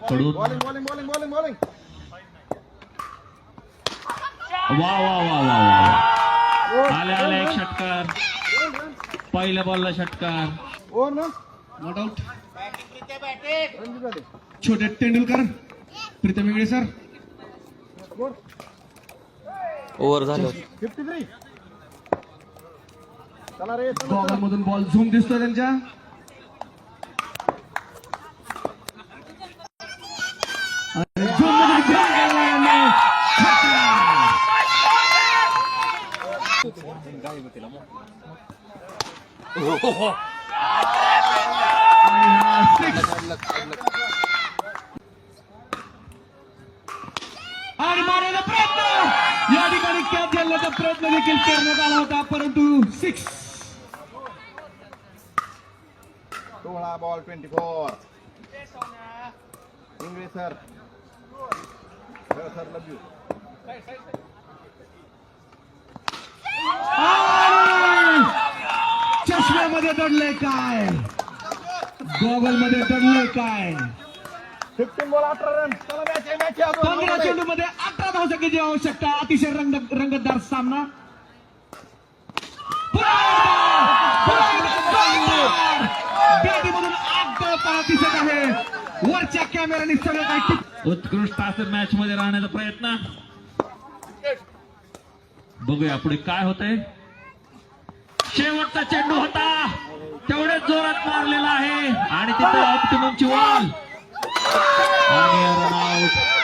कडून bowling bowling bowling bowling bowling वा वा वा वा वा आले आले एक षटकार पहिल्या बॉलला षटकार ओव्हर ना नॉट आउट. रणजित झाले छोटे Tendulkar Pritam Ingale sir. Score over झालं 53. चला रे गॉगल मधून बॉल झूम दिसतोय त्यांच्या. आणि झूम मधून गोल केला यांनी. आणि हा six. आणि मारण्याचा प्रयत्न या ठिकाणी कॅच झाल्याचा प्रयत्न देखील करण्यात आला होता परंतु 6. 16 ball 24. English sir sir love you. चष्म्यामध्ये दडले काय, गॉगल मध्ये दडले काय. 15 बॉल 18 रन. चला मॅच आहे मॅच आहे 15 चेंडूमध्ये 18 धावसंख्येची आवश्यकता. अतिशय रंगतदार सामना. बॅटीमधून आग गळताना दिसत आहे. वरच्या कॅमेऱ्याने सगळं काही उत्कृष्ट असं मॅच मध्ये राहण्याचा प्रयत्न. बघूया पुढे काय होतंय. शेवटचा चेंडू होता तेवढ्याच जोरात मारलेला आहे आणि तिथे ऑप्टिममची बॉल आणि रन आउट.